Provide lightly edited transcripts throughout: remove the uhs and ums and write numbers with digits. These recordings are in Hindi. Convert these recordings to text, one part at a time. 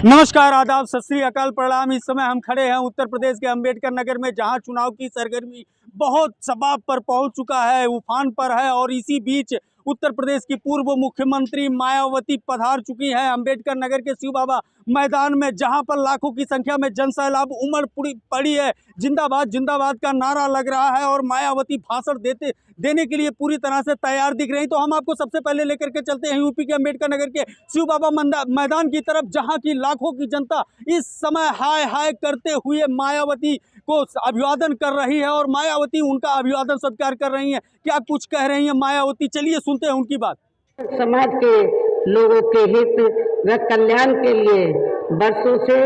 नमस्कार, आदाब, सत श्री अकाल, प्रणाम। इस समय हम खड़े हैं उत्तर प्रदेश के अंबेडकर नगर में, जहां चुनाव की सरगर्मी बहुत शबाब पर पहुंच चुका है, उफान पर है। और इसी बीच उत्तर प्रदेश की पूर्व मुख्यमंत्री मायावती पधार चुकी हैं अंबेडकर नगर के शिव बाबा मैदान में, जहां पर लाखों की संख्या में जनसैलाब उमड़ पड़ी है। जिंदाबाद जिंदाबाद का नारा लग रहा है और मायावती भाषण देने के लिए पूरी तरह से तैयार दिख रही। तो हम आपको सबसे पहले लेकर के चलते हैं यूपी के अंबेडकर नगर के शिव बाबा मैदान की तरफ, जहां की लाखों की जनता इस समय हाय हाय करते हुए मायावती को अभिवादन कर रही है और मायावती उनका अभिवादन सत्कार कर रही हैं। क्या कुछ कह रही हैं मायावती, चलिए सुनते हैं उनकी बात। समाज के लोगों के हित व कल्याण के लिए वर्षों से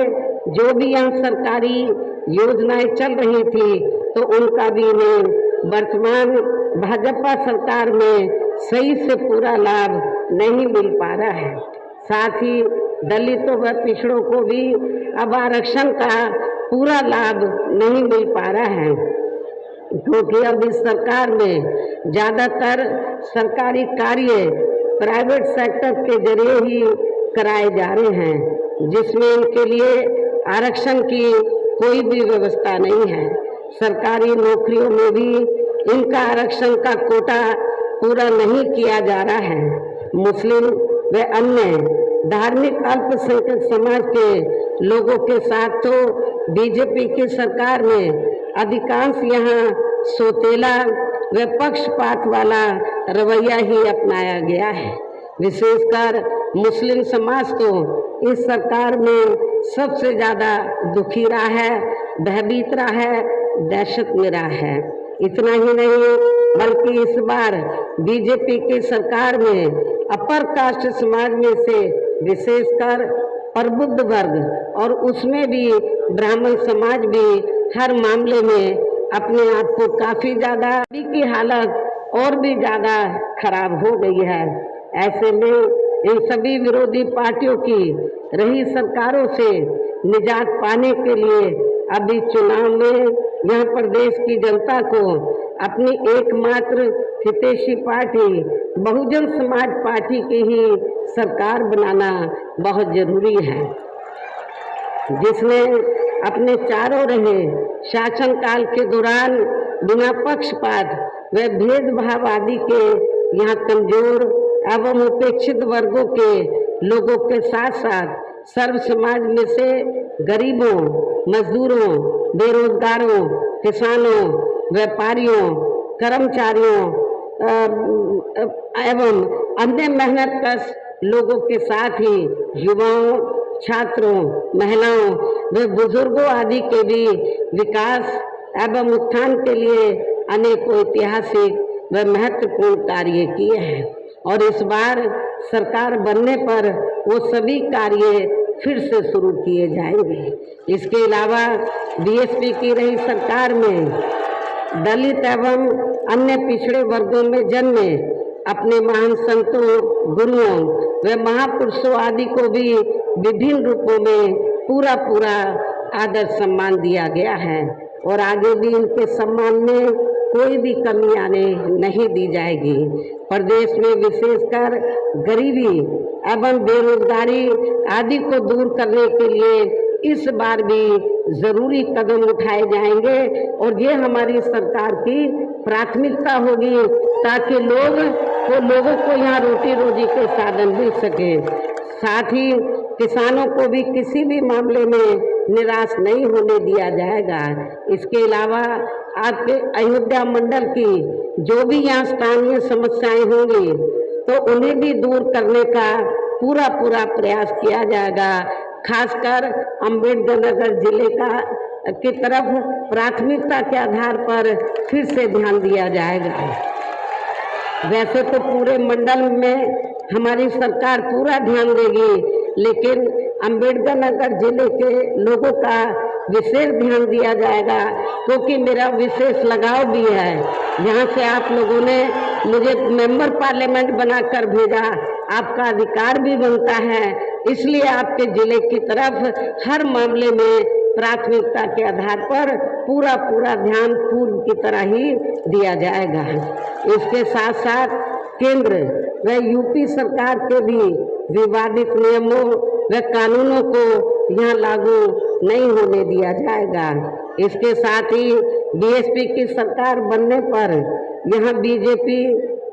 जो भी यहाँ सरकारी योजनाएं चल रही थी, तो उनका भी इन्हें वर्तमान भाजपा सरकार में सही से पूरा लाभ नहीं मिल पा रहा है। साथ ही दलितों व पिछड़ों को भी अब आरक्षण का पूरा लाभ नहीं मिल पा रहा है, क्योंकि अब इस सरकार में ज़्यादातर सरकारी कार्य प्राइवेट सेक्टर के जरिए ही कराए जा रहे हैं, जिसमें इनके लिए आरक्षण की कोई भी व्यवस्था नहीं है। सरकारी नौकरियों में भी इनका आरक्षण का कोटा पूरा नहीं किया जा रहा है। मुस्लिम व अन्य धार्मिक अल्पसंख्यक समाज के लोगों के साथ तो बीजेपी की सरकार में अधिकांश यहाँ सोतेला व पक्षपात वाला रवैया ही अपनाया गया है। विशेषकर मुस्लिम समाज तो इस सरकार में सबसे ज़्यादा दुखी रहा है, भयभीत रहा है, दहशत में रहा है। इतना ही नहीं, बल्कि इस बार बीजेपी की सरकार में अपर कास्ट समाज में से विशेषकर प्रबुद्ध वर्ग और उसमें भी ब्राह्मण समाज भी हर मामले में अपने आप को काफ़ी ज़्यादा की हालत और भी ज़्यादा खराब हो गई है। ऐसे में इन सभी विरोधी पार्टियों की रही सरकारों से निजात पाने के लिए अभी चुनाव में यहाँ प्रदेश की जनता को अपनी एकमात्र हितैषी पार्टी बहुजन समाज पार्टी की ही सरकार बनाना बहुत जरूरी है, जिसने अपने चारों रहे शासनकाल के दौरान बिना पक्षपात व भेदभाव आदि के यहाँ कमजोर एवं उपेक्षित वर्गों के लोगों के साथ साथ सर्व समाज में से गरीबों, मजदूरों, बेरोजगारों, किसानों, व्यापारियों, कर्मचारियों एवं अन्य मेहनतकश लोगों के साथ ही युवाओं, छात्रों, महिलाओं व बुजुर्गों आदि के भी विकास एवं उत्थान के लिए अनेकों ऐतिहासिक व महत्वपूर्ण कार्य किए हैं। और इस बार सरकार बनने पर वो सभी कार्य फिर से शुरू किए जाएंगे। इसके अलावा बीएसपी की रही सरकार में दलित एवं अन्य पिछड़े वर्गों में जन्मे अपने महान संतों, गुरुओं व महापुरुषों आदि को भी विभिन्न रूपों में पूरा आदर सम्मान दिया गया है और आगे भी इनके सम्मान में कोई भी कमी आने नहीं दी जाएगी। प्रदेश में विशेषकर गरीबी एवं बेरोजगारी आदि को दूर करने के लिए इस बार भी जरूरी कदम उठाए जाएंगे और ये हमारी सरकार की प्राथमिकता होगी, ताकि लोगों को यहाँ रोटी रोजी के साधन मिल सके। साथ ही किसानों को भी किसी भी मामले में निराश नहीं होने दिया जाएगा। इसके अलावा आपके अयोध्या मंडल की जो भी यहाँ स्थानीय समस्याएं होंगी, तो उन्हें भी दूर करने का पूरा प्रयास किया जाएगा। खासकर अंबेडकर नगर जिले की तरफ प्राथमिकता के आधार पर फिर से ध्यान दिया जाएगा। वैसे तो पूरे मंडल में हमारी सरकार पूरा ध्यान देगी, लेकिन अंबेडकर नगर जिले के लोगों का विशेष ध्यान दिया जाएगा, क्योंकि मेरा विशेष लगाव भी है। यहाँ से आप लोगों ने मुझे मेंबर पार्लियामेंट बनाकर भेजा, आपका अधिकार भी बनता है, इसलिए आपके जिले की तरफ हर मामले में प्राथमिकता के आधार पर पूरा ध्यान पूर्व की तरह ही दिया जाएगा। इसके साथ साथ केंद्र व यूपी सरकार के भी विवादित नियमों व कानूनों को यहाँ लागू नहीं होने दिया जाएगा। इसके साथ ही बीएसपी की सरकार बनने पर यहाँ बीजेपी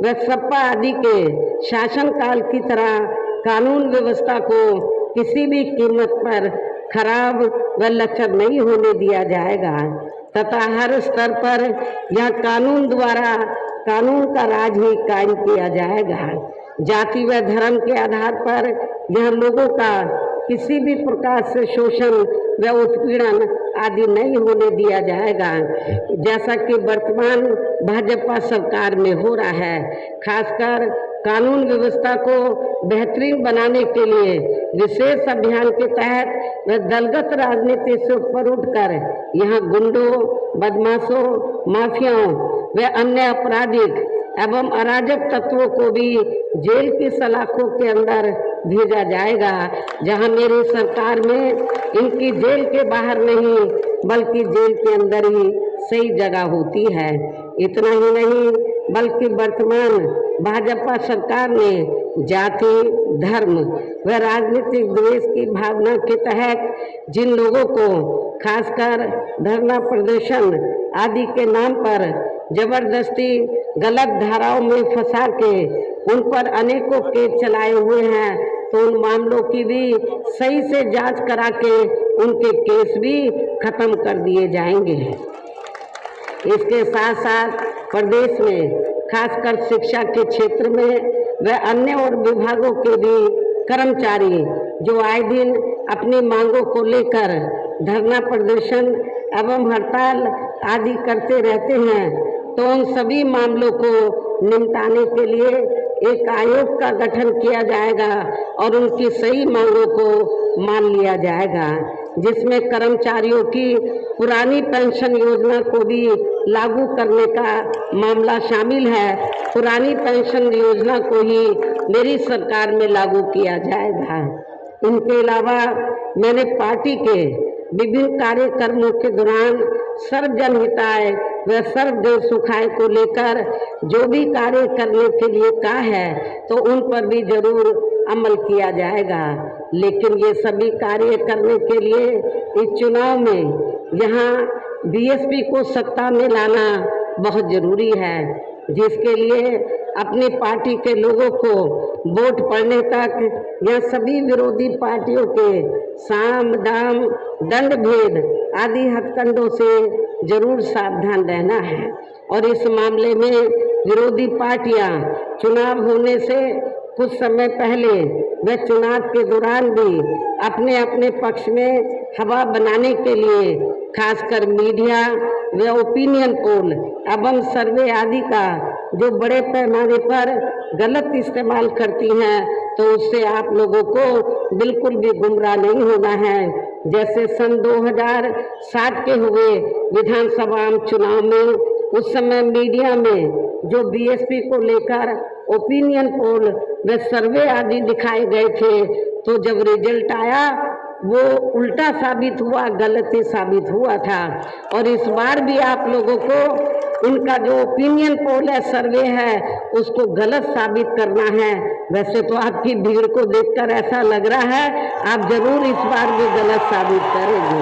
व सपा आदि के शासनकाल की तरह कानून व्यवस्था को किसी भी कीमत पर खराब व लचर नहीं होने दिया जाएगा तथा हर स्तर पर यह कानून द्वारा कानून का राज ही कायम किया जाएगा। जाति व धर्म के आधार पर यह लोगों का किसी भी प्रकार से शोषण व उत्पीड़न आदि नहीं होने दिया जाएगा, जैसा कि वर्तमान भाजपा सरकार में हो रहा है। खासकर कानून व्यवस्था को बेहतरीन बनाने के लिए विशेष अभियान के तहत व दलगत राजनीति से ऊपर उठकर यहाँ गुंडों, बदमाशों, माफियाओं व अन्य आपराधिक एवं अराजक तत्वों को भी जेल की सलाखों के अंदर भेजा जाएगा, जहां मेरी सरकार में इनकी जेल के बाहर नहीं बल्कि जेल के अंदर ही सही जगह होती है। इतना ही नहीं बल्कि वर्तमान भाजपा सरकार ने जाति, धर्म व राजनीतिक द्वेष की भावना के तहत जिन लोगों को खासकर धरना प्रदर्शन आदि के नाम पर जबरदस्ती गलत धाराओं में फंसा के उन पर अनेकों केस चलाए हुए हैं, तो उन मामलों की भी सही से जांच करा के उनके केस भी खत्म कर दिए जाएंगे। इसके साथ साथ प्रदेश में खासकर शिक्षा के क्षेत्र में व अन्य और विभागों के भी कर्मचारी जो आए दिन अपनी मांगों को लेकर धरना प्रदर्शन एवं हड़ताल आदि करते रहते हैं, तो उन सभी मामलों को निपटाने के लिए एक आयोग का गठन किया जाएगा और उनकी सही मांगों को मान लिया जाएगा, जिसमें कर्मचारियों की पुरानी पेंशन योजना को भी लागू करने का मामला शामिल है। पुरानी पेंशन योजना को ही मेरी सरकार में लागू किया जाएगा। इनके अलावा मैंने पार्टी के विभिन्न कार्यक्रमों के दौरान सर्वजन हिताय व सर्वजन सुखाय को लेकर जो भी कार्य करने के लिए कहा है, तो उन पर भी जरूर अमल किया जाएगा। लेकिन ये सभी कार्य करने के लिए इस चुनाव में यहाँ बीएसपी को सत्ता में लाना बहुत जरूरी है, जिसके लिए अपनी पार्टी के लोगों को वोट पड़ने तक यह सभी विरोधी पार्टियों के साम दाम दंड भेद आदि हथकंडों से जरूर सावधान रहना है। और इस मामले में विरोधी पार्टियां चुनाव होने से कुछ समय पहले व चुनाव के दौरान भी अपने अपने पक्ष में हवा बनाने के लिए खासकर मीडिया व ओपिनियन पोल एवं सर्वे आदि का जो बड़े पैमाने पर गलत इस्तेमाल करती हैं, तो उससे आप लोगों को बिल्कुल भी गुमराह नहीं होना है। जैसे सन 2007 के हुए विधानसभा चुनाव में उस समय मीडिया में जो बीएसपी को लेकर ओपिनियन पोल व सर्वे आदि दिखाए गए थे, तो जब रिजल्ट आया वो उल्टा साबित हुआ, गलत ही साबित हुआ था। और इस बार भी आप लोगों को उनका जो ओपिनियन पोल है, सर्वे है, उसको गलत साबित करना है। वैसे तो आपकी भीड़ को देखकर ऐसा लग रहा है आप जरूर इस बार भी गलत साबित करेंगे।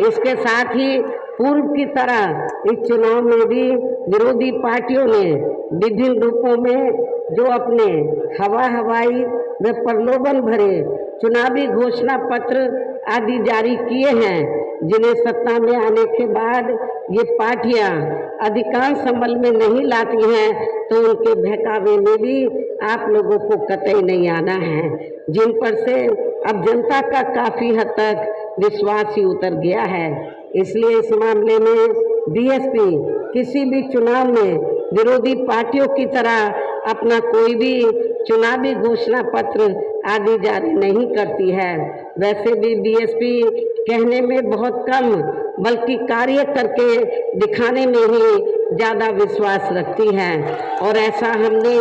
इसके साथ ही पूर्व की तरह इस चुनाव में भी विरोधी पार्टियों ने विभिन्न रूपों में जो अपने हवाई व प्रलोभन भरे चुनावी घोषणा पत्र आदि जारी किए हैं, जिन्हें सत्ता में आने के बाद ये पार्टियां अधिकांश अमल में नहीं लाती हैं, तो उनके बहकावे में भी आप लोगों को कतई नहीं आना है, जिन पर से अब जनता का काफी हद तक विश्वास ही उतर गया है। इसलिए इस मामले में बीएसपी किसी भी चुनाव में विरोधी पार्टियों की तरह अपना कोई भी चुनावी घोषणा पत्र आदि जारी नहीं करती है। वैसे भी बीएसपी कहने में बहुत कम बल्कि कार्य करके दिखाने में ही ज़्यादा विश्वास रखती है, और ऐसा हमने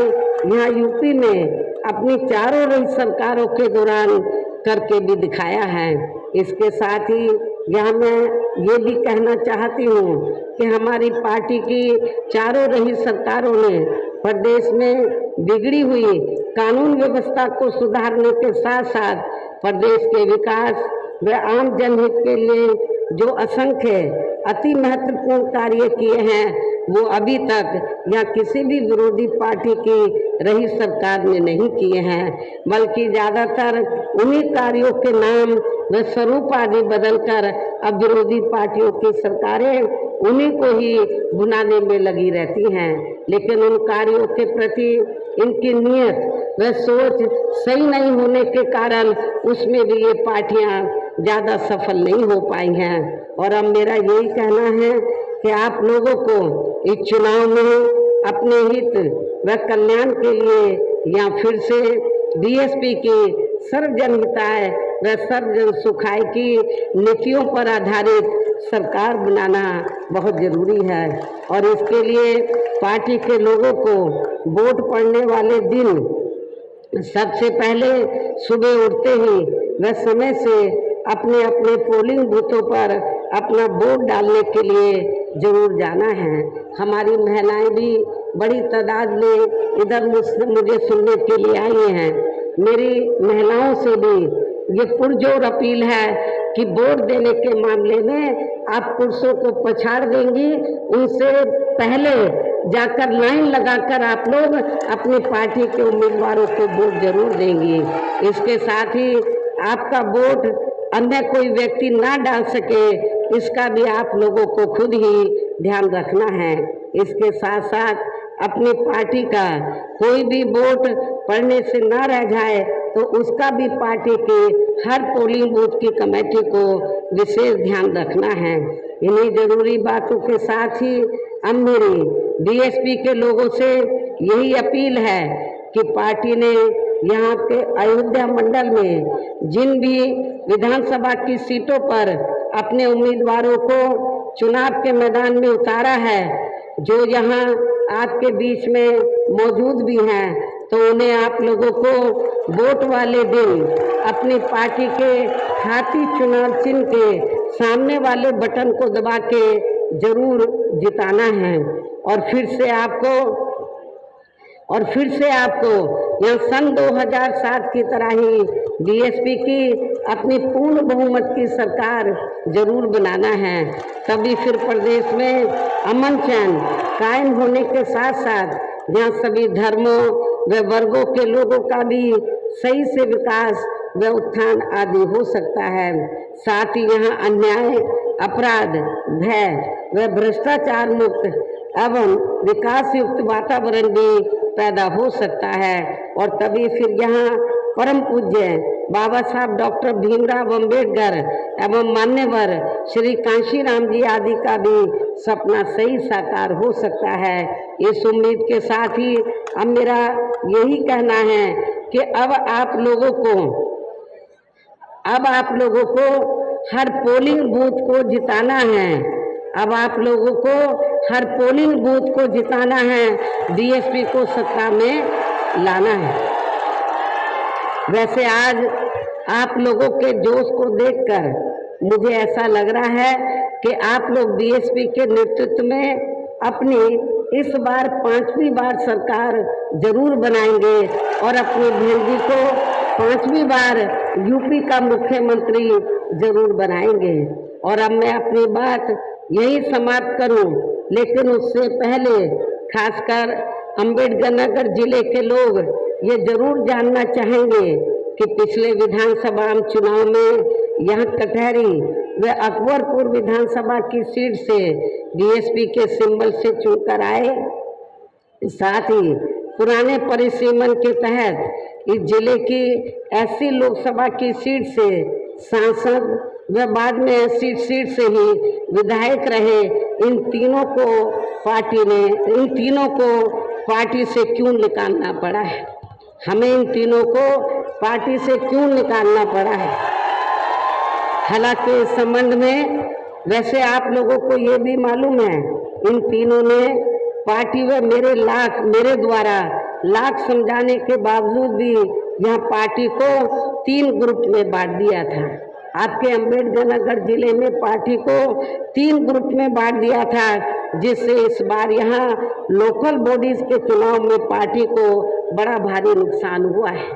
यहाँ यूपी में अपनी चारों रही सरकारों के दौरान करके भी दिखाया है। इसके साथ ही यहाँ मैं ये भी कहना चाहती हूँ कि हमारी पार्टी की चारों रही सरकारों ने प्रदेश में बिगड़ी हुई कानून व्यवस्था को सुधारने के साथ साथ प्रदेश के विकास व आम जनहित के लिए जो असंख्य अति महत्वपूर्ण कार्य किए हैं वो अभी तक या किसी भी विरोधी पार्टी की रही सरकार ने नहीं किए हैं, बल्कि ज़्यादातर उन्हीं कार्यों के नाम व स्वरूप आदि बदलकर अब विरोधी पार्टियों की सरकारें उन्हीं को ही भुनाने में लगी रहती हैं। लेकिन उन कार्यों के प्रति इनकी नीयत व सोच सही नहीं होने के कारण उसमें भी ये पार्टियां ज़्यादा सफल नहीं हो पाई हैं। और अब मेरा यही कहना है कि आप लोगों को इस चुनाव में अपने हित व कल्याण के लिए या फिर से बीएसपी की सर्वजन हिताय व सर्वजन सुखाय की नीतियों पर आधारित सरकार बनाना बहुत ज़रूरी है। और इसके लिए पार्टी के लोगों को वोट पड़ने वाले दिन सबसे पहले सुबह उठते ही व समय से अपने अपने पोलिंग बूथों पर अपना वोट डालने के लिए जरूर जाना है। हमारी महिलाएं भी बड़ी तादाद में इधर मुझे सुनने के लिए आई हैं। मेरी महिलाओं से भी ये पुरजोर अपील है कि वोट देने के मामले में आप पुरुषों को पछाड़ देंगी, उनसे पहले जाकर लाइन लगाकर आप लोग अपनी पार्टी के उम्मीदवारों को वोट जरूर देंगी। इसके साथ ही आपका वोट अन्य कोई व्यक्ति ना डाल सके, इसका भी आप लोगों को खुद ही ध्यान रखना है। इसके साथ साथ अपनी पार्टी का कोई भी वोट पड़ने से ना रह जाए तो उसका भी पार्टी के हर पोलिंग बूथ की कमेटी को विशेष ध्यान रखना है। इन्हीं जरूरी बातों के साथ ही अब मेरी बीएसपी के लोगों से यही अपील है कि पार्टी ने यहाँ के अयोध्या मंडल में जिन भी विधानसभा की सीटों पर अपने उम्मीदवारों को चुनाव के मैदान में उतारा है, जो यहाँ आपके बीच में मौजूद भी हैं, तो उन्हें आप लोगों को वोट वाले दिन अपनी पार्टी के हाथी चुनाव चिन्ह के सामने वाले बटन को दबा के जरूर जिताना है। और फिर से आपको यहाँ सन 2007 की तरह ही बीएसपी की अपनी पूर्ण बहुमत की सरकार जरूर बनाना है। तभी फिर प्रदेश में अमन चैन कायम होने के साथ साथ यहाँ सभी धर्मों व वर्गों के लोगों का भी सही से विकास व उत्थान आदि हो सकता है। साथ ही यहाँ अन्याय, अपराध, भय व भ्रष्टाचार मुक्त एवं विकास युक्त वातावरण भी पैदा हो सकता है। और तभी फिर यहाँ परम पूज्य बाबा साहब डॉक्टर भीमराव अंबेडकर एवं मान्यवर श्री कांशीराम जी आदि का भी सपना सही साकार हो सकता है। इस उम्मीद के साथ ही अब मेरा यही कहना है कि अब आप लोगों को हर पोलिंग बूथ को जिताना है। अब आप लोगों को हर पोलिंग बूथ को जिताना है, बीएसपी को सत्ता में लाना है। वैसे आज आप लोगों के जोश को देखकर मुझे ऐसा लग रहा है कि आप लोग बीएसपी के नेतृत्व में अपनी इस बार 5वीं बार सरकार जरूर बनाएंगे और अपनी भेंडी को 5वीं बार यूपी का मुख्यमंत्री जरूर बनाएंगे। और अब मैं अपनी बात यही समाप्त करूं, लेकिन उससे पहले खासकर अम्बेडकर नगर जिले के लोग ये जरूर जानना चाहेंगे कि पिछले विधानसभा चुनाव में यहाँ कटहरी व अकबरपुर विधानसभा की सीट से बीएसपी के सिंबल से चुनकर आए। साथ ही पुराने परिसीमन के तहत इस जिले की ऐसी लोकसभा की सीट से सांसद व बाद में ऐसी सीट से ही विधायक रहे। इन तीनों को पार्टी से क्यों निकालना पड़ा है? हमें इन तीनों को पार्टी से क्यों निकालना पड़ा है? हालांकि इस संबंध में वैसे आप लोगों को ये भी मालूम है, इन तीनों ने पार्टी व मेरे द्वारा लाख समझाने के बावजूद भी यह पार्टी को 3 ग्रुप में बांट दिया था। आपके अम्बेडकर नगर जिले में पार्टी को 3 ग्रुप में बांट दिया था जिससे इस बार यहाँ लोकल बॉडीज के चुनाव में पार्टी को बड़ा भारी नुकसान हुआ है।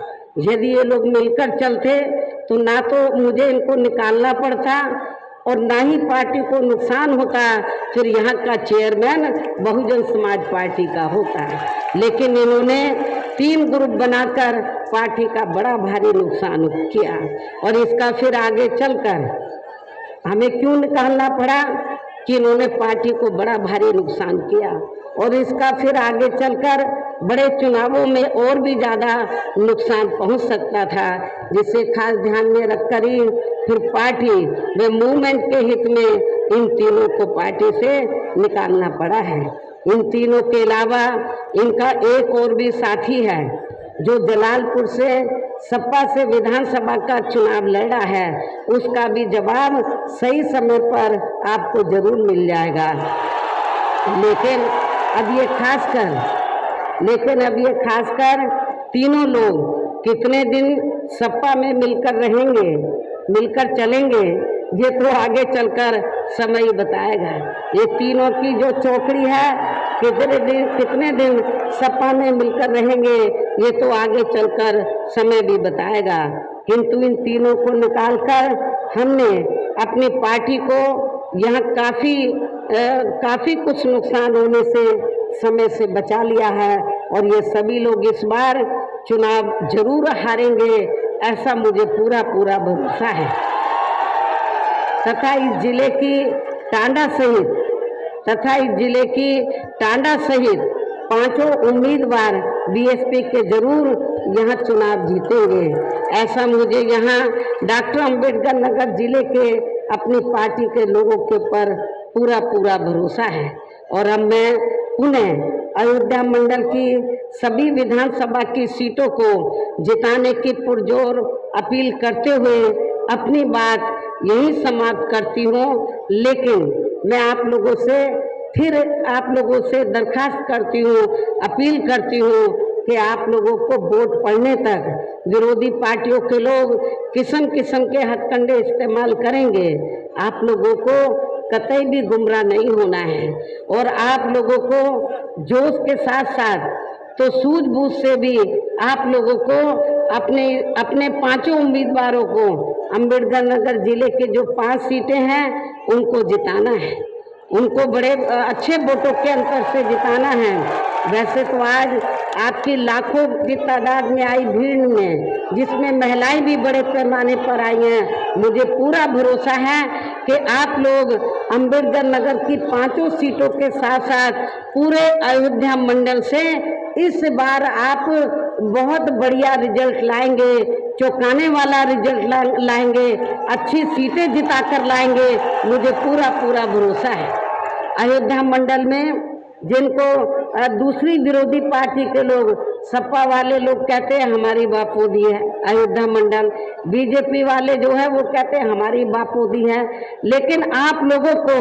यदि ये लोग मिलकर चलते तो ना तो मुझे इनको निकालना पड़ता और ना ही पार्टी को नुकसान होता, फिर यहाँ का चेयरमैन बहुजन समाज पार्टी का होता है। लेकिन इन्होंने 3 ग्रुप बनाकर पार्टी का बड़ा भारी नुकसान किया और इसका फिर आगे चलकर हमें क्यों निकालना पड़ा कि इन्होंने पार्टी को बड़ा भारी नुकसान किया और इसका फिर आगे चलकर बड़े चुनावों में और भी ज़्यादा नुकसान पहुंच सकता था, जिसे खास ध्यान में रखकर ही फिर पार्टी व मूवमेंट के हित में इन तीनों को पार्टी से निकालना पड़ा है। इन तीनों के अलावा इनका एक और भी साथी है जो जलालपुर से सपा से विधानसभा का चुनाव लड़ा है, उसका भी जवाब सही समय पर आपको जरूर मिल जाएगा। लेकिन अब ये खासकर तीनों लोग कितने दिन सपा में मिलकर रहेंगे, मिलकर चलेंगे, ये तो आगे चलकर समय ही बताएगा। ये तीनों की जो चौकड़ी है कितने दिन सपा में मिलकर रहेंगे, ये तो आगे चलकर समय भी बताएगा। किंतु इन तीनों को निकालकर हमने अपनी पार्टी को यहाँ काफ़ी कुछ नुकसान होने से समय से बचा लिया है और ये सभी लोग इस बार चुनाव जरूर हारेंगे, ऐसा मुझे पूरा भरोसा है। तथा इस जिले की टांडा सहित 5 उम्मीदवार बीएसपी के जरूर यहाँ चुनाव जीतेंगे, ऐसा मुझे यहाँ डॉक्टर अंबेडकर नगर जिले के अपनी पार्टी के लोगों के ऊपर पूरा भरोसा है। और अब मैं पुनः अयोध्या मंडल की सभी विधानसभा की सीटों को जिताने की पुरजोर अपील करते हुए अपनी बात यही समाप्त करती हूँ। लेकिन मैं आप लोगों से दरखास्त करती हूँ, अपील करती हूँ कि आप लोगों को वोट पड़ने तक विरोधी पार्टियों के लोग किस्म के हथकंडे इस्तेमाल करेंगे। आप लोगों को कतई भी गुमराह नहीं होना है और आप लोगों को जोश के साथ साथ तो सूझबूझ से भी आप लोगों को अपने 5 उम्मीदवारों को अंबेडकर नगर जिले के जो 5 सीटें हैं उनको जिताना है, उनको बड़े अच्छे वोटों के अंतर से जिताना है। वैसे तो आज आपकी लाखों की तादाद में आई भीड़ में, जिसमें महिलाएं भी बड़े पैमाने पर आई हैं, मुझे पूरा भरोसा है कि आप लोग अंबेडकर नगर की 5 सीटों के साथ साथ पूरे अयोध्या मंडल से इस बार आप बहुत बढ़िया रिजल्ट लाएंगे, चौंकाने वाला रिजल्ट लाएंगे, अच्छी सीटें जिताकर लाएंगे, मुझे पूरा भरोसा है। अयोध्या मंडल में जिनको दूसरी विरोधी पार्टी के लोग, सपा वाले लोग कहते हैं हमारी बापोदी है अयोध्या मंडल, बीजेपी वाले जो है वो कहते हैं हमारी बापोदी है, लेकिन आप लोगों को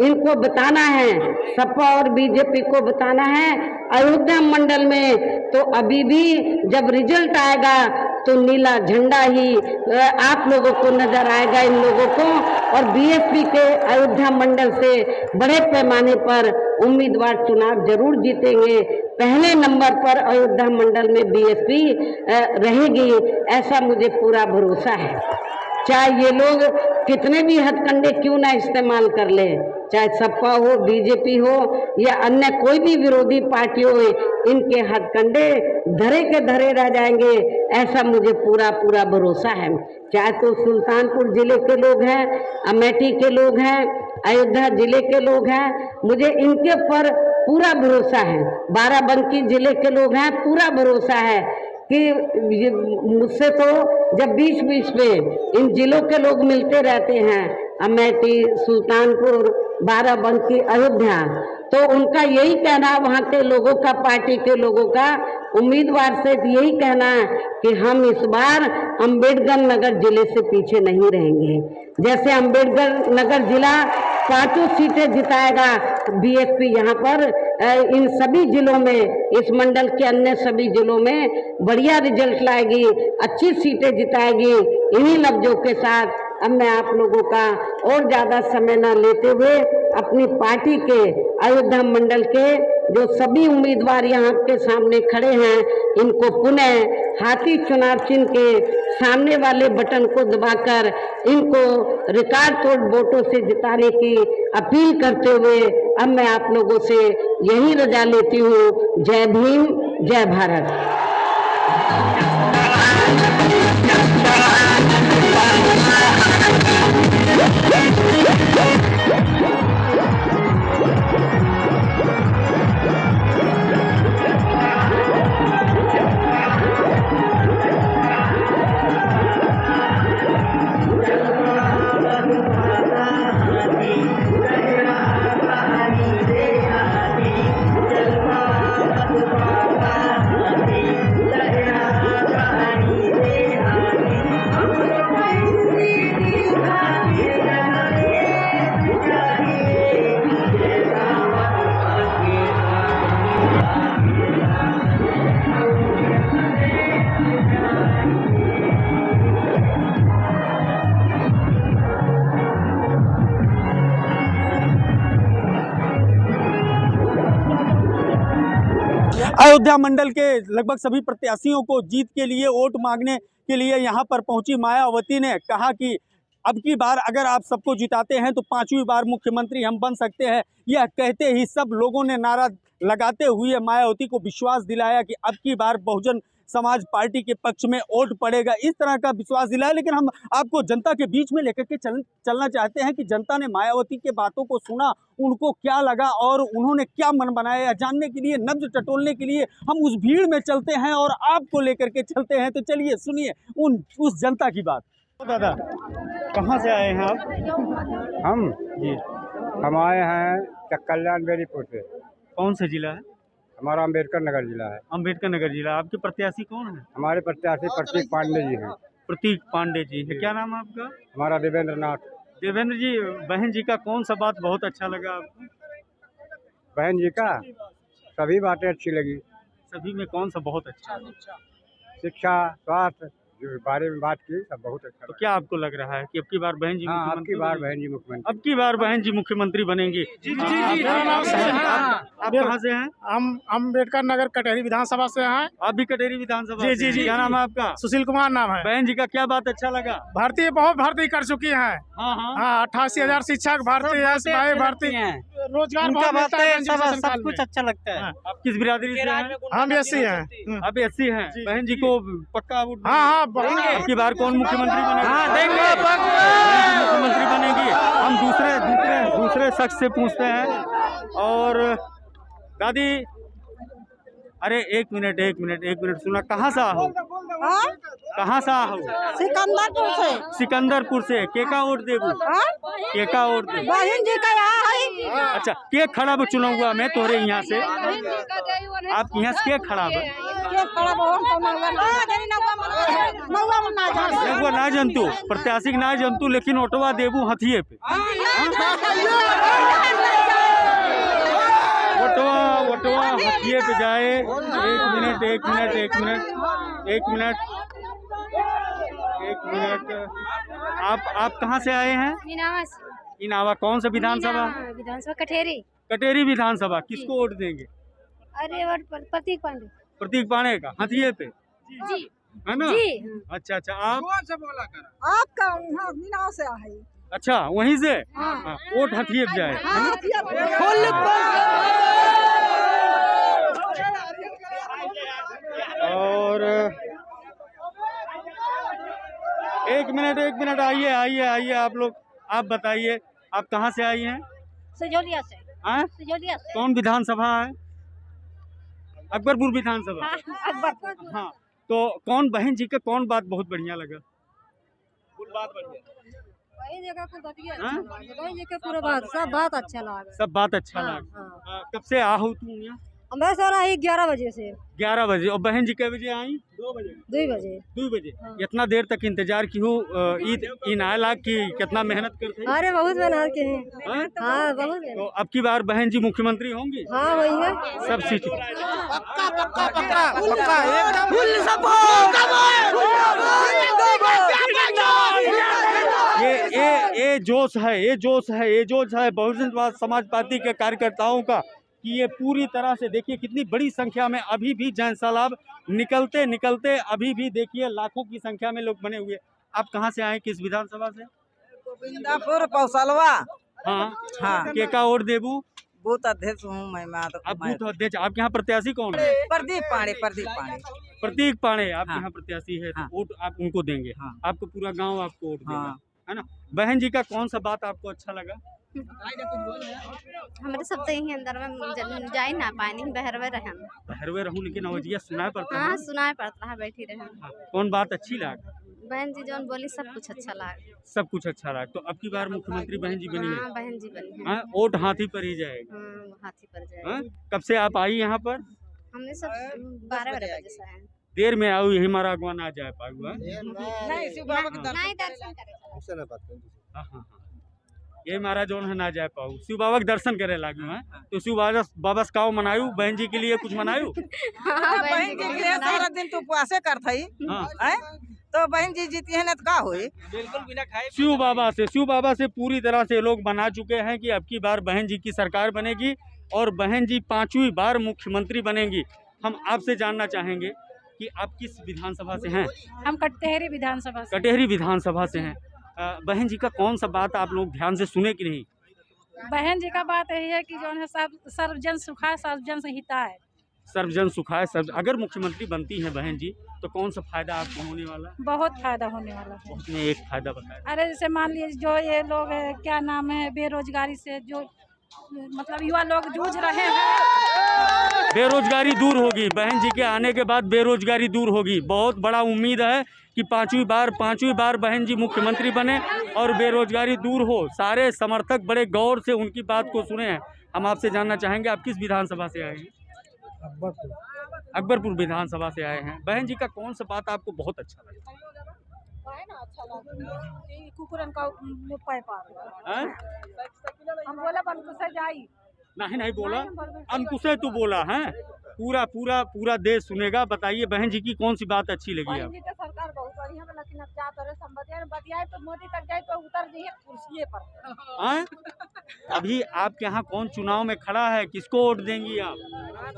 इनको बताना है, सपा और बीजेपी को बताना है अयोध्या मंडल में तो अभी भी जब रिजल्ट आएगा तो नीला झंडा ही आप लोगों को नजर आएगा इन लोगों को, और बीएसपी के अयोध्या मंडल से बड़े पैमाने पर उम्मीदवार चुनाव जरूर जीतेंगे। पहले नंबर पर अयोध्या मंडल में बीएसपी रहेगी, ऐसा मुझे पूरा भरोसा है। चाहे ये लोग कितने भी हथकंडे क्यों ना इस्तेमाल कर ले, चाहे सपा हो, बीजेपी हो या अन्य कोई भी विरोधी पार्टी हो, इनके हथकंडे धरे के धरे रह जाएंगे, ऐसा मुझे पूरा भरोसा है। चाहे तो सुल्तानपुर जिले के लोग हैं, अमेठी के लोग हैं, अयोध्या जिले के लोग हैं, मुझे इनके ऊपर पूरा भरोसा है। बाराबंकी जिले के लोग हैं, पूरा भरोसा है कि मुझसे तो जब बीच में इन जिलों के लोग मिलते रहते हैं, अमेठी, सुल्तानपुर, बाराबंकी, अयोध्या, तो उनका यही कहना, वहाँ के लोगों का, पार्टी के लोगों का, उम्मीदवार से यही कहना है कि हम इस बार अंबेडकर नगर जिले से पीछे नहीं रहेंगे। जैसे अंबेडकर नगर जिला 5 सीटें जिताएगा बीएसपी, यहाँ पर इन सभी जिलों में, इस मंडल के अन्य सभी जिलों में बढ़िया रिजल्ट लाएगी, अच्छी सीटें जिताएगी। इन्हीं लफ्जों के साथ अब मैं आप लोगों का और ज़्यादा समय न लेते हुए अपनी पार्टी के अयोध्या मंडल के जो सभी उम्मीदवार यहाँ के सामने खड़े हैं, इनको पुनः हाथी चुनाव चिन्ह के सामने वाले बटन को दबाकर इनको रिकॉर्ड तोड़ वोटों से जिताने की अपील करते हुए अब मैं आप लोगों से यही रजा लेती हूँ। जय भीम, जय भारत। अयोध्या मंडल के लगभग सभी प्रत्याशियों को जीत के लिए वोट मांगने के लिए यहां पर पहुंची मायावती ने कहा कि अब की बार अगर आप सबको जिताते हैं तो 5वीं बार मुख्यमंत्री हम बन सकते हैं। यह कहते ही सब लोगों ने नारा लगाते हुए मायावती को विश्वास दिलाया कि अब की बार बहुजन समाज पार्टी के पक्ष में वोट पड़ेगा, इस तरह का विश्वास दिलाया। लेकिन हम आपको जनता के बीच में लेकर के चलना चाहते हैं कि जनता ने मायावती के बातों को सुना, उनको क्या लगा और उन्होंने क्या मन बनाया, जानने के लिए, नब्ज टटोलने के लिए हम उस भीड़ में चलते हैं और आपको लेकर के चलते हैं। तो चलिए सुनिए उस जनता की बात। दादा कहाँ से आए हैं आप? हम जी हम आए हैं कल्याण बेरीपुर से। कौन सा जिला है? हमारा अम्बेडकर नगर जिला है। अम्बेडकर नगर जिला। आपके प्रत्याशी कौन है? हमारे प्रत्याशी प्रतीक पांडे जी हैं। प्रतीक पांडे जी है। क्या नाम है आपका? हमारा देवेंद्र नाथ। देवेंद्र जी, बहन जी का कौन सा बात बहुत अच्छा लगा आपको? बहन जी का सभी बातें अच्छी लगी। सभी में कौन सा बहुत अच्छा? शिक्षा, स्वास्थ्य जो बारे में बात की सब बहुत अच्छा। तो क्या आपको लग रहा है कि अब की बार बहन जी अब की बार बहन जी मुख्यमंत्री? अब की बार बहन जी मुख्यमंत्री बनेंगी? आप कहाँ से हैं? हम अम्बेडकर नगर कटेरी विधानसभा से हैं। आप भी कटेरी विधानसभा? जी जी जी। क्या नाम है आपका? सुशील कुमार नाम है। बहन जी का क्या बात अच्छा लगा? भर्ती बहुत भर्ती कर चुकी हैं। हाँ 88,000 शिक्षक भर्ती है, भर्ती रोजगार सब कुछ अच्छा लगता है। आप किस बिरादरी से हैं? हम एससी हैं। आप एससी हैं। बहन जी को पक्का वोट? हाँ अब की बार कौन मुख्यमंत्री बनेगा? मुख्यमंत्री बनेगी। हम दूसरे शख्स से पूछते हैं। और दादी, अरे एक मिनट सुना, कहाँ से हो? कहाँ से हो? सिकंदरपुर से। सिकंदरपुर से। केका वोट देबू? केका वोट देबू? बहन जी का यहाँ है। अच्छा, के खड़ा बा चुनाव में तोरे यहाँ से? आप यहाँ से के खड़ा बा? ना जनतु प्रत्याशी ना जनतु, लेकिन ओटवा देबू हथिये पे। वोटवा हथिये पे जाए। एक मिनट। आप कहाँ से आए हैं? इनावा। कौन सा विधानसभा? कटेरी विधानसभा। किसको वोट देंगे? अरे वोट प्रतीक पांडे। प्रतीक पांडे का हथिये पे जी है ना? जी। अच्छा, आप आपका मीना से है। अच्छा, वहीं से वोट हथिये पे जाए। और एक मिनट आइए आप लोग। आप बताइए, आप कहाँ से आई हैं? सजोलिया से। सजोलिया से। कौन विधानसभा है? अकबरपुर विधानसभा। अकबरपुर। हाँ, तो कौन बहन जी का कौन बात बहुत बढ़िया लगा? पूरा बात सब बात अच्छा लगा। सब बात अच्छा लगा। कब से आओ तुम यहाँ? मैं सर आई 11 बजे से। 11 बजे। और बहन जी कै बजे आई? 2 बजे। इतना देर तक इंतजार की हूँ ईद आयला की कितना मेहनत करते? अरे बहुत मेहनत की है। हाँ बहुत। तो अब की बार बहन जी मुख्यमंत्री होंगी? हाँ वही है। सब सीट ये जोश है बहुजन समाज पार्टी के कार्यकर्ताओं का कि ये पूरी तरह से देखिए कितनी बड़ी संख्या में अभी भी जन सैलाब निकलते अभी भी देखिए लाखों की संख्या में लोग बने हुए। आप कहाँ से आए, किस विधानसभा से? गोविंदापुर कौशलवा। हाँ के का वोट देबू? बूथ अध्यक्ष हूँ मैं। अब बूथ अध्यक्ष आपके यहाँ प्रत्याशी कौन है? प्रदीप पांडे। प्रतीक पांडे आपके यहाँ प्रत्याशी है, हाँ। तो वोट आप उनको देंगे। हाँ। आपको पूरा गांव आपको वोट देगा, हाँ। है ना? बहन जी का कौन सा बात आपको अच्छा लगा? हमारे सब तो यही अंदर में जा ही ना पानी बहरवे रहे हम। बहरवे रहूं लेकिन अवजिया सुनाए पड़ता है। हाँ सुनाई पड़ता है, बैठी रहे हम। हाँ। कौन बात अच्छी लगा? बहन जी जौन बोली सब कुछ अच्छा लगा। सब कुछ अच्छा लगा। तो अब की बार मुख्यमंत्री बहन जी बनी है। हाँ बहन जी बनी है। हाँ, वोट हाथी पर ही जाएगा। हाँ हाथी पर हाँ? जाए। कब से आप आई यहाँ पर? हमने सब 12 बजे से आए। देर में आओ, यही हमारा अगवा ना जाए पागुआ। नहीं शिव बाबा के दर्शन। नहीं दर्शन करे। हाँ। ये महाराज जो है ना जाए पाऊ, शिव बाबा के दर्शन करे लागू है। तो शिव बाबा से काओ मनायू, बहन जी के लिए कुछ मनायू? हाँ बहन जी के लिए सारा दिन तो उपवासे करता ही। हाँ। तो बहन जी जीती है ना तो का हुई? शिव बाबा से पूरी तरह से लोग बना चुके हैं कि अब की बार बहन जी की सरकार बनेगी और बहन जी 5वीं बार मुख्यमंत्री बनेंगी। हम आपसे जानना चाहेंगे कि आप किस विधानसभा से हैं? हम कटेहरी विधानसभा से। कटेहरी विधानसभा से हैं। बहन जी का कौन सा बात आप लोग ध्यान से सुने कि नहीं? बहन जी का बात यही है कि जो है सर्वजन सुखाय सर्वजन से हिताय। सर्वजन सुखाय अगर मुख्यमंत्री बनती हैं बहन जी तो कौन सा फायदा आपको होने वाला है? बहुत फायदा होने वाला है। उसमें एक फायदा बताएं। अरे जैसे मान लीजिए जो ये लोग क्या नाम है बेरोजगारी से जो मतलब युवा लोग जूझ रहे हैं, बेरोजगारी दूर होगी। बहन जी के आने के बाद बेरोजगारी दूर होगी। बहुत बड़ा उम्मीद है कि 5वीं बार बहन जी मुख्यमंत्री बने और बेरोजगारी दूर हो। सारे समर्थक बड़े गौर से उनकी बात को सुने हैं। हम आपसे जानना चाहेंगे आप किस विधानसभा से आए हैं? अकबरपुर विधानसभा से आए हैं। बहन जी का कौन सा बात आपको बहुत अच्छा लगा? कुकुरन का उपाय हैं? हम बोला बनकु से जाई नहीं बोला, अंकुशे तू बोला है। पूरा देश सुनेगा। बताइए बहन जी की कौन सी बात अच्छी लगी आपको? सरकार बहुत बढ़िया है, लेकिन अब जा तो बतियाए तो मोदी तक जाए तो उतर जाइए कुर्सी पर। हैं? अभी आपके यहाँ कौन चुनाव में खड़ा है, किसको वोट देंगी आप?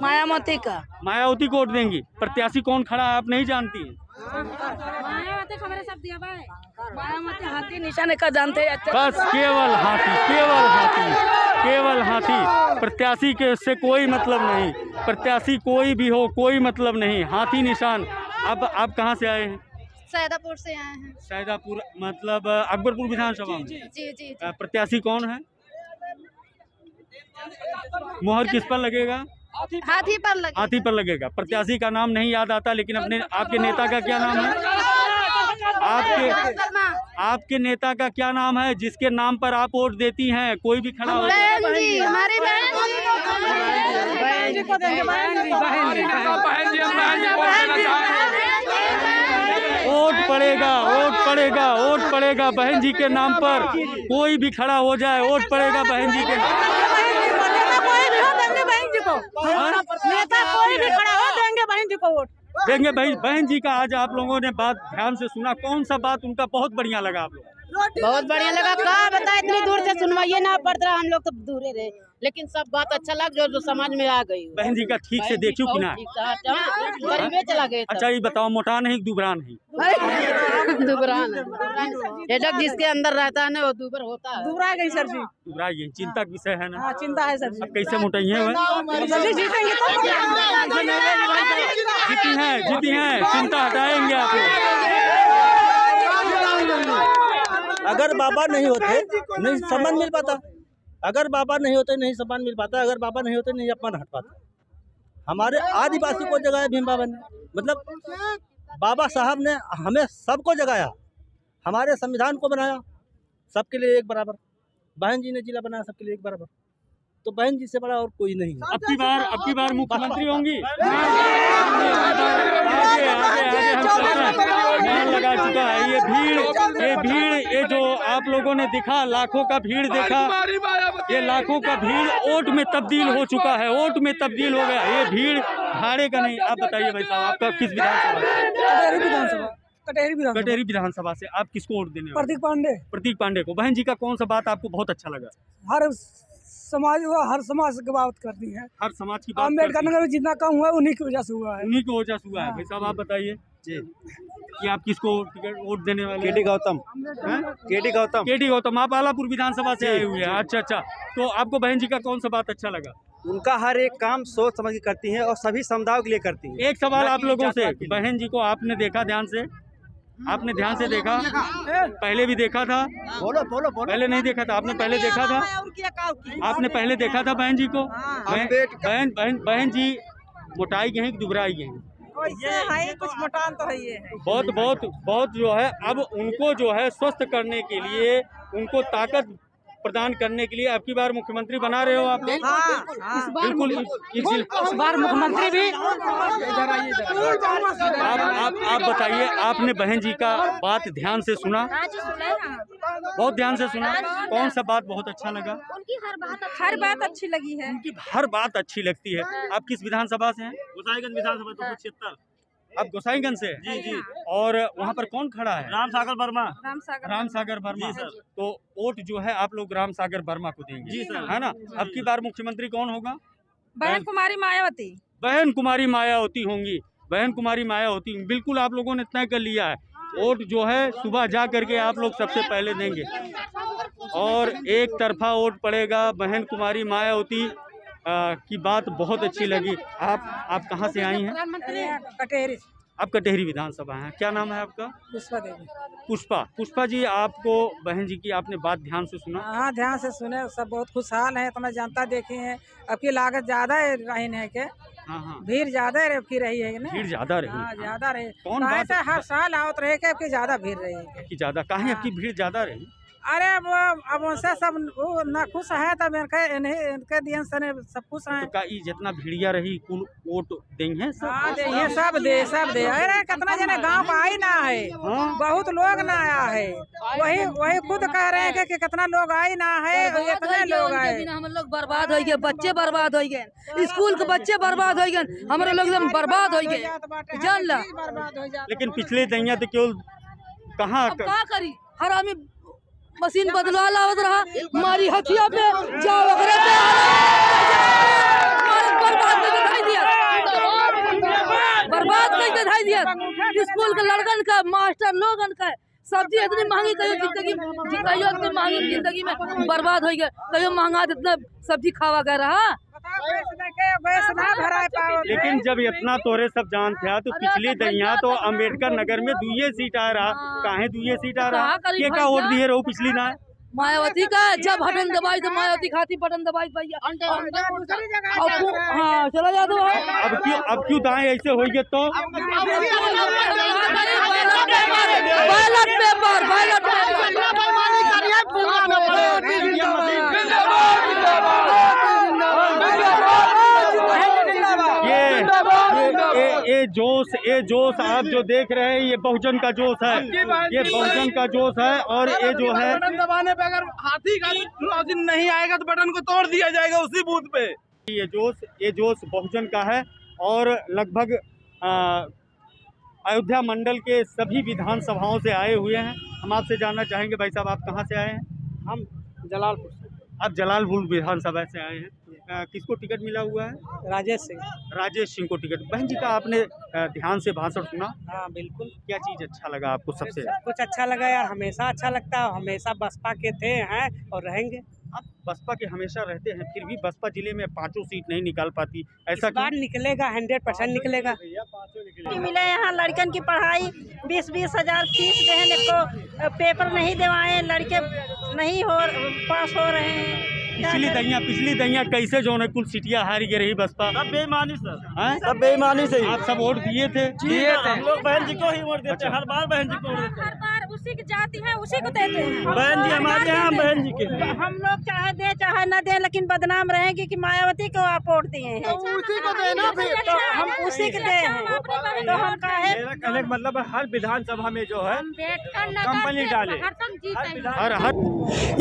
मायावती का। मायावती को वोट देंगी। प्रत्याशी कौन खड़ा है आप नहीं जानती? मायावती को मेरे सब दिया भाई। मायावती हाथी निशान का जानते हैं। बस केवल हाथी। प्रत्याशी के से कोई मतलब नहीं, प्रत्याशी कोई भी हो कोई मतलब नहीं, हाथी निशान। अब आप कहाँ से आए हैं? सैदापुर से आए हैं। सैदापुर मतलब अकबरपुर विधानसभा में। जी। प्रत्याशी कौन है? मोहर किस पर लगेगा? हाथी पर लगेगा। प्रत्याशी का नाम नहीं याद आता, लेकिन अपने आपके नेता का क्या नाम है? आपके नेता का क्या नाम है जिसके नाम पर आप वोट देती हैं? कोई भी खड़ा हो। हमारी वोट पड़ेगा बहन जी के नाम पर। कोई भी खड़ा हो जाए वोट पड़ेगा बहन जी के नाम। नेता कोई भी खड़ा हो देंगे बहन जी को वोट देंगे। बहन जी का आज आप लोगों ने बात ध्यान से सुना, कौन सा बात उनका बहुत बढ़िया लगा आप लोग? बहुत बढ़िया लगा। कहा बता इतनी दूर से सुनवाइए ना पड़ रहा, हम लोग तो दूरे रहे, लेकिन सब बात अच्छा लग जो समझ में आ गई। बहन जी का ठीक से देखियो कि ना? गरीबे चला गए। अच्छा ये बताओ, मोटा नहीं दुबरा नहीं? दुबरान हेडक जिसके अंदर रहता है ना वो दुबर होता है। दुबरा गई सर जी। दुबरा ये चिंता का विषय है ना? चिंता है सर जी। अब कैसे मोटाई है? जीती हैं, चिंता हटाएंगे आप लोग। अगर बाबा नहीं होते नहीं सम्मान मिल पाता। अगर बाबा नहीं होते नहीं सम्मान मिल पाता। अगर बाबा नहीं होते नहीं अपमान हट पाता। हमारे आदिवासी को जगाया भीम बाबा ने। मतलब बाबा साहब ने हमें सबको जगाया, हमारे संविधान को बनाया सबके लिए एक बराबर। बहन जी ने जिला बनाया सबके लिए एक बराबर। तो बहन जी से बड़ा और कोई नहीं है। अब की बार मुख्यमंत्री होंगी। आगे लगा चुका है। ये भीड़ ये जो आप लोगों ने दिखा, लाखों का भीड़ देखा, ये लाखों का भीड़ वोट में तब्दील हो चुका है। वोट में तब्दील हो गया। ये भीड़ भाड़े का नहीं। आप बताइए भाई साहब, आपका किस विधानसभा? कटेरी विधानसभा से। आप किसको वोट देने वाले? प्रतीक पांडे। प्रतीक पांडे को। बहन जी का कौन सा बात आपको बहुत अच्छा लगा? हर समाज की बात करती है, हर समाज की बात अम्बेडकर करती नगर में जितना काम हुआ है उन्हीं की वजह से हुआ है। उन्हीं की वजह से हुआ है। भाई साहब आप बताइए जी कि आप किसको वोट देने वाले? केटी गौतम। केटी गौतम। केटी गौतम, आप आलापुर विधानसभा से आए हुए हैं। अच्छा अच्छा, तो आपको बहन जी का कौन सा बात अच्छा लगा? उनका हर एक काम सोच समझ के करती हैं और सभी समुदायों के लिए करती हैं। एक सवाल आप लोगों से, बहन जी को आपने देखा ध्यान से? आपने ध्यान से देखा? पहले भी देखा था? बोलो बोलो बोलो। पहले नहीं देखा था? आपने पहले देखा था? आपने पहले देखा था बहन जी को? बहन जी मोटाई गई कि दुबराई गई? कुछ मकान तो है ये बहुत बहुत बहुत जो है, अब उनको जो है स्वस्थ करने के लिए, उनको ताकत प्रदान करने के लिए अब की बार मुख्यमंत्री बना रहे हो आप लोग? बिल्कुल। इस बार मुख्यमंत्री भी। आप बताइए, आपने बहन जी का बात ध्यान से सुना? बहुत ध्यान से सुना। कौन सा बात बहुत अच्छा लगा? उनकी हर बात अच्छी लगी है। उनकी हर बात अच्छी लगती है। आप किस विधानसभा से हैं? गोसाईगंज विधानसभा 276। आप गोसाईगंज से? जी जी। और वहाँ पर कौन खड़ा है? राम सागर वर्मा। राम सागर वर्मा। तो वोट जो है आप लोग राम सागर वर्मा को देंगे? जी सर, है ना? अब की बार मुख्यमंत्री कौन होगा? बहन कुमारी मायावती। बहन कुमारी मायावती होंगी। बहन कुमारी मायावती, बिल्कुल आप लोगों ने तय कर लिया है। वोट जो है सुबह जा करके आप लोग सबसे पहले देंगे और एक तरफा वोट पड़ेगा बहन कुमारी मायावती की बात बहुत अच्छी लगी। आप कहाँ से आई हैं? कटेरी। आप कटेरी विधानसभा हैं। क्या नाम है आपका? पुष्पा देवी। पुष्पा जी, आपको बहन जी की आपने बात ध्यान से सुना? हाँ, ध्यान से सुने। सब बहुत खुशहाल है। तो मैं जनता देखी है, अब की लागत ज्यादा रही है के? हाँ, भीड़ ज्यादा की रही है ना? भीड़ ज्यादा रही। हाँ, ज्यादा रही। कौन बात है? हर साल आवत रहे के, अब की ज्यादा भीड़ रही है कि ज्यादा? काहे अब की भीड़ ज्यादा रही? अरे अब उनसे सब ना खुश है, तब इनके दियन से सब खुश है। तो का जितना भीड़िया रही कुल वोट देंगे? ये सब दे। अरे कितना जने गांव का आई ना है, बहुत लोग ना आया है। वही खुद कह रहे हैं कि कितना लोग आई ना है, इतने लोग आए। हम लोग बर्बाद हो गए, बच्चे बर्बाद हो गए, स्कूल के बच्चे बर्बाद हो गए, हमारे लोग एकदम बर्बाद हो गए। जान ला। लेकिन पिछले दैया तो केवल कहाँ क्या करी, हर आदमी मशीन बदलवा लावत रहा, मारी हथिया पे जाओ वगैरह पे बर्बाद करके धाई दिया। स्कूल के लड़कन का, मास्टर लोगन का सब्जी इतनी महंगी, कहियो इतनी महंगी जिंदगी में बर्बाद हो गया। कहियो महंगा इतना सब्जी खावा गया रहा। लेकिन जब इतना तोरे सब जान था तो पिछली दैया तो अम्बेडकर नगर में 2 सीट आ रहा। काहे 2 सीट आ रहा? ये का वोट दिए रहो पिछली ना? मायावती का जब बटन दबाई तो मायावती खाती बटन दबाई भैया। हाँ, चला जा दो। अब क्यों दाएं ऐसे हो गए? तो ये जोश आप जो देख रहे हैं, ये बहुजन का जोश है। ये बहुजन का जोश है। और ये जो है, बटन दबाने पे अगर हाथी का नहीं आएगा तो बटन को तोड़ दिया जाएगा उसी बूथ पे। ये जोश बहुजन का है। और लगभग अयोध्या मंडल के सभी विधानसभाओं से आए हुए हैं। हम आपसे जानना चाहेंगे, भाई साहब आप कहाँ से आए हैं? हम जलालपुर से। आप जलालपुर विधानसभा से आए हैं। किसको टिकट मिला हुआ है? राजेश सिंह। राजेश सिंह को टिकट। बहन जी का आपने ध्यान से भाषण सुना? हाँ बिल्कुल। क्या चीज़ अच्छा लगा आपको सबसे? कुछ अच्छा लगा यार, हमेशा अच्छा लगता है। हमेशा बसपा के थे, हैं और रहेंगे। आप बसपा के हमेशा रहते हैं, फिर भी बसपा जिले में 5 सीट नहीं निकाल पाती, ऐसा बार निकलेगा? 100% निकलेगा। मिले यहाँ लड़कन की पढ़ाई 20-20 हजार फीस देने को, पेपर नहीं दिवाए, लड़के नहीं पास हो रहे हैं। पिछली दैया कैसे जो है कुल सीटियाँ हारी गई रही बसपा? सब बेईमानी सर, सब बेईमानी से। आप सब वोट दिए थे? हम लोग बहन जी को ही वोट देते हैं। हर बार बहन जी को वोट देते हैं। हर बार उसी की जाति है, उसी को देते हैं। बहन जी हमारे यहाँ बहन जी के। हम लोग चाहे दे चाहे न दे, लेकिन बदनाम रहेंगे कि मायावती को आप वोट दिए हैं। उसी को देना फिर। तो हम उसी के दे हैं। तो हम कहे कहने का मतलब हर विधानसभा में जो है कंपनी डाले।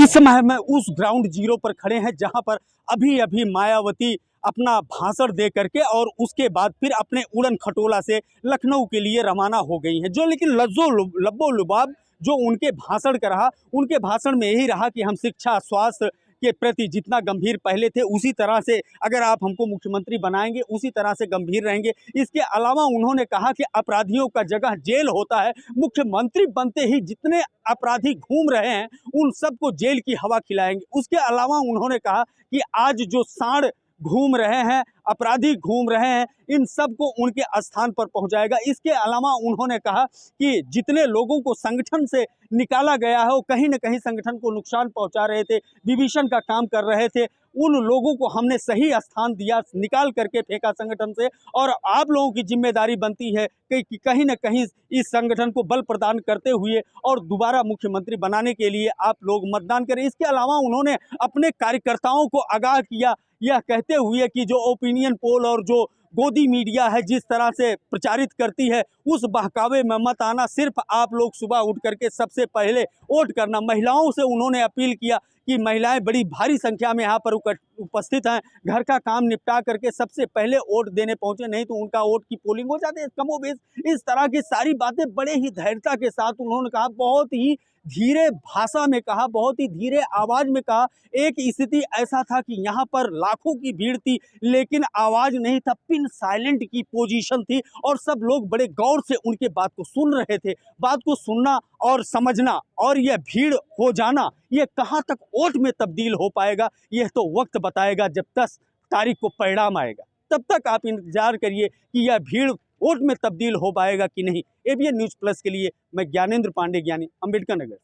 इस समय हम उस ग्राउंड जीरो पर खड़े हैं जहां पर अभी मायावती अपना भाषण दे करके और उसके बाद फिर अपने उड़न खटोला से लखनऊ के लिए रवाना हो गई हैं। जो लेकिन लब्बो लुबाब जो उनके भाषण का रहा, उनके भाषण में यही रहा कि हम शिक्षा स्वास्थ्य के प्रति जितना गंभीर पहले थे उसी तरह से अगर आप हमको मुख्यमंत्री बनाएंगे उसी तरह से गंभीर रहेंगे। इसके अलावा उन्होंने कहा कि अपराधियों का जगह जेल होता है, मुख्यमंत्री बनते ही जितने अपराधी घूम रहे हैं उन सबको जेल की हवा खिलाएंगे। उसके अलावा उन्होंने कहा कि आज जो सांड घूम रहे हैं, अपराधी घूम रहे हैं, इन सबको उनके स्थान पर पहुंचाएगा। इसके अलावा उन्होंने कहा कि जितने लोगों को संगठन से निकाला गया है वो कहीं न कहीं संगठन को नुकसान पहुंचा रहे थे, विभीषण का काम कर रहे थे, उन लोगों को हमने सही स्थान दिया, निकाल करके फेंका संगठन से। और आप लोगों की जिम्मेदारी बनती है कि कहीं न कहीं इस संगठन को बल प्रदान करते हुए और दोबारा मुख्यमंत्री बनाने के लिए आप लोग मतदान करें। इसके अलावा उन्होंने अपने कार्यकर्ताओं को आगाह किया, यह कहते हुए कि जो ओपिनियन पोल और जो गोदी मीडिया है जिस तरह से प्रचारित करती है उस बहकावे में मत आना, सिर्फ आप लोग सुबह उठ करके सबसे पहले वोट करना। महिलाओं से उन्होंने अपील किया कि महिलाएं बड़ी भारी संख्या में यहाँ पर उपस्थित हैं, घर का काम निपटा करके सबसे पहले वोट देने पहुंचे, नहीं तो उनका वोट की पोलिंग हो जाती है कमोबेश। इस तरह की सारी बातें बड़े ही धैर्यता के साथ उन्होंने कहा, बहुत ही धीरे भाषा में कहा, बहुत ही धीरे आवाज में कहा। एक स्थिति ऐसा था कि यहाँ पर लाखों की भीड़ थी लेकिन आवाज नहीं था, पिन साइलेंट की पोजीशन थी और सब लोग बड़े गौर से उनके बात को सुन रहे थे। बात को सुनना और समझना और यह भीड़ हो जाना ये कहाँ तक वोट में तब्दील हो पाएगा यह तो वक्त बताएगा, जब 10 तारीख को परिणाम आएगा। तब तक आप इंतजार करिए कि यह भीड़ वोट में तब्दील हो पाएगा कि नहीं। एबीएन न्यूज़ प्लस के लिए मैं ज्ञानेंद्र पांडे, ज्ञानी, अम्बेडकर नगर।